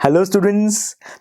Hello students.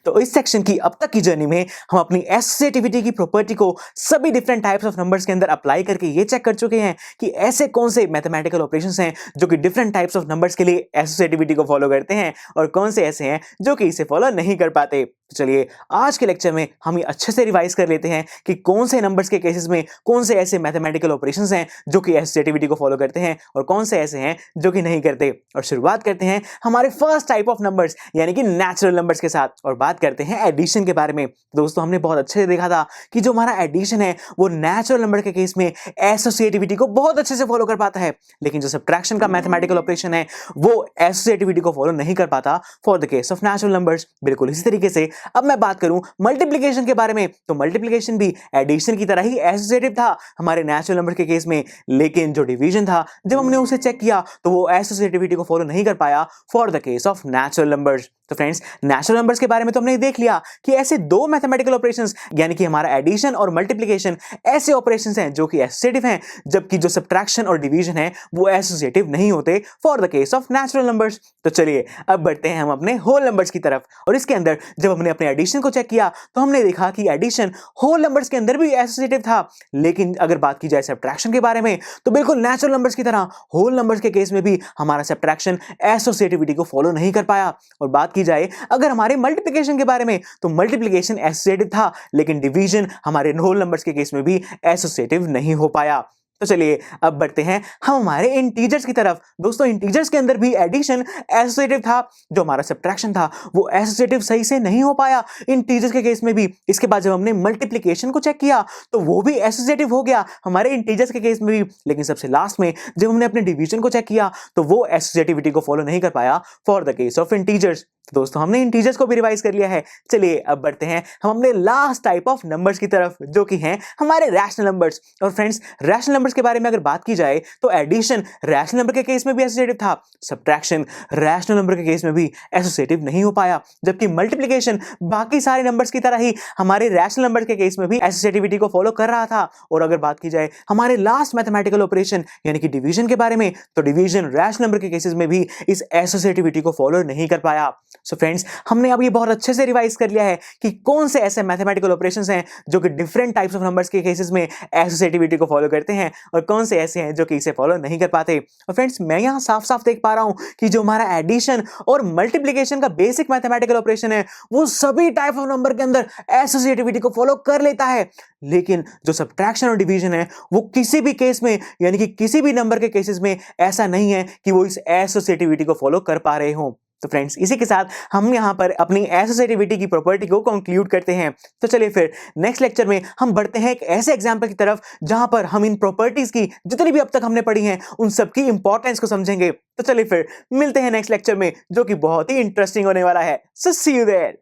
तो इस section की अब तक की जर्नी में हम अपनी एसोसिएटिविटी की प्रॉपर्टी को सभी डिफरेंट टाइप्स ऑफ नंबर्स के अंदर अप्लाई करके ये चेक कर चुके हैं कि ऐसे कौन से मैथमेटिकल ऑपरेशंस हैं जो कि डिफरेंट टाइप्स ऑफ नंबर्स के लिए एसोसिएटिविटी को फॉलो करते हैं और कौन से ऐसे हैं जो कि इसे फॉलो नहीं कर पाते। तो चलिए आज के लेक्चर में हम ये अच्छे से रिवाइज कर लेते हैं कि कौन से नंबर्स के केसेस में कौन से ऐसे मैथमेटिकल ऑपरेशंस हैं जो कि एसोसिएटिविटी को फॉलो करते हैं और कौन से ऐसे हैं जो कि नहीं करते। और शुरुआत करते हैं हमारे फर्स्ट टाइप ऑफ नंबर्स यानी कि नेचुरल नंबर्स के साथ और बात करते हैं एडिशन के बारे में। दोस्तों हमने बहुत अच्छे से देखा था कि जो हमारा एडिशन है वो नेचुरल नंबर के केस में एसोसिएटिविटी को बहुत अच्छे से फॉलो कर पाता है, लेकिन जो सब्ट्रैक्शन का मैथमेटिकल ऑपरेशन है वो एसोसिएटिविटी को फॉलो नहीं कर पाता for the case of natural numbers. बिल्कुल इसी तरीके से अब मैं बात करूं मल्टीप्लिकेशन के बारे में, तो मल्टीप्लिकेशन भी एडिशन की तरह ही एसोसिएटिव था हमारे नेचुरल नंबर के केस में, लेकिन जो डिवीजन था जब हमने उसे चेक किया तो वो एसोसिएटिविटी को फॉलो नहीं कर पाया for the case of natural numbers. तो फ्रेंड्स नेचुरल नंबर्स के बारे में तो हमने देख लिया कि ऐसे दो मैथमेटिकल ऑपरेशंस यानी कि हमारा एडिशन और मल्टीप्लिकेशन ऐसे ऑपरेशंस हैं जो कि एसोसिएटिव हैं, जबकि जो सब्ट्रैक्शन और डिवीजन है वो एसोसिएटिव नहीं होते for the case of natural numbers. तो चलिए अब बढ़ते हैं हम अपने होल नंबर्स की तरफ, और इसके अंदर जब हमने अपने एडिशन को चेक किया तो हमने देखा कि एडिशन होल नंबर्स के अंदर भी एसोसिएटिव था, लेकिन अगर बात की जाए सब्ट्रैक्शन के बारे में तो बिल्कुल नेचुरल नंबर्स की तरह होल नंबर्स के केस में भी हमारा सब्ट्रैक्शन एसोसिएटिविटी को फॉलो नहीं कर पाया। और बात की जाए अगर हमारे मल्टीप्लिकेशन के बारे में तो मल्टीप्लिकेशन एसोसिएटिव था, लेकिन डिवीजन हमारे होल नंबर्स के केस में भी एसोसिएटिव नहीं हो पाया। तो चलिए अब बढ़ते हैं हम हमारे इंटीजर्स की तरफ। दोस्तों इंटीजर्स के अंदर भी एडिशन एसोसिएटिव था, जो हमारा सब्ट्रैक्शन था वो एसोसिएटिव सही से नहीं हो पाया इंटीजर्स के केस में भी। इसके बाद जब हमने मल्टीप्लिकेशन को चेक किया तो वो भी एसोसिएटिव हो गया हमारे इंटीजर्स के केस में भी, लेकिन सबसे लास्ट में जब हमने अपने डिवीजन को चेक किया तो वो एसोसिएटिविटी को फॉलो नहीं कर पाया for the case of integers. तो दोस्तों हमने इंटीजर्स को भी रिवाइज कर लिया है। चलिए अब बढ़ते हैं हम अपने लास्ट टाइप ऑफ नंबर्स की तरफ जो कि हैं हमारे रैशनल नंबर्स। और फ्रेंड्स रैशनल नंबर्स के बारे में अगर बात की जाए तो एडिशन रैशनल नंबर के केस में भी एसोसिएटिव था, सब्ट्रैक्शन रैशनल नंबर के केस में भी एसोसिएटिव नहीं हो पाया, जबकि मल्टीप्लिकेशन बाकी सारे नंबर्स की तरह ही हमारे रैशनल नंबर के केस में भी एसोसिएटिविटी को फॉलो कर रहा था। और अगर बात की जाए हमारे लास्ट मैथमेटिकल ऑपरेशन यानी कि डिवीजन के बारे में तो डिवीजन रैशनल नंबर के केसेस में भी इस एसोसिएटिविटी को फॉलो नहीं कर पाया। सो फ्रेंड्स हमने अब ये बहुत अच्छे से रिवाइज कर लिया है कि कौन से ऐसे मैथमेटिकल ऑपरेशंस हैं जो कि डिफरेंट टाइप्स ऑफ नंबर्स के केसेस में एसोसिएटिविटी को फॉलो करते हैं और कौन से ऐसे हैं जो कि इसे फॉलो नहीं कर पाते। और फ्रेंड्स मैं यहां साफ-साफ देख पा रहा हूं कि जो हमारा एडिशन और मल्टीप्लिकेशन का बेसिक मैथमेटिकल ऑपरेशन है वो सभी टाइप ऑफ नंबर के अंदर एसोसिएटिविटी को फॉलो कर लेता है, लेकिन जो सब्ट्रैक्शन और डिवीजन है वो किसी भी केस में यानी कि किसी भी नंबर के केसेस में ऐसा नहीं है कि वो इस एसोसिएटिविटी को फॉलो कर पा रहे हों। तो फ्रेंड्स इसी के साथ हम यहाँ पर अपनी एसोसिएटिविटी की प्रॉपर्टी को कंक्लूड करते हैं। तो चलिए फिर नेक्स्ट लेक्चर में हम बढ़ते हैं एक ऐसे एग्जांपल की तरफ जहां पर हम इन प्रॉपर्टीज की जितनी भी अब तक हमने पढ़ी हैं उन सबकी इंपॉर्टेंस को समझेंगे। तो चलिए फिर मिलते हैं नेक्स्ट लेक्चर में जो कि बहुत ही इंटरेस्टिंग होने वाला है। So see you there.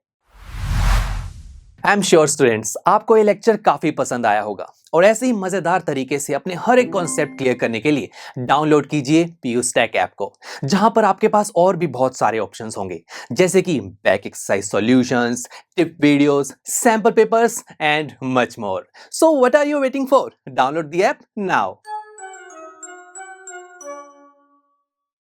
I am sure students आपको ये लेक्चर काफी पसंद आया होगा और ऐसे ही मजेदार तरीके से अपने हर एक कॉन्सेप्ट क्लियर करने के लिए डाउनलोड कीजिए PUStack ऐप को, जहां पर आपके पास और भी बहुत सारे ऑप्शंस होंगे जैसे कि back exercise solutions, tip videos, sample papers and much more. So what are you waiting for? Download the app now.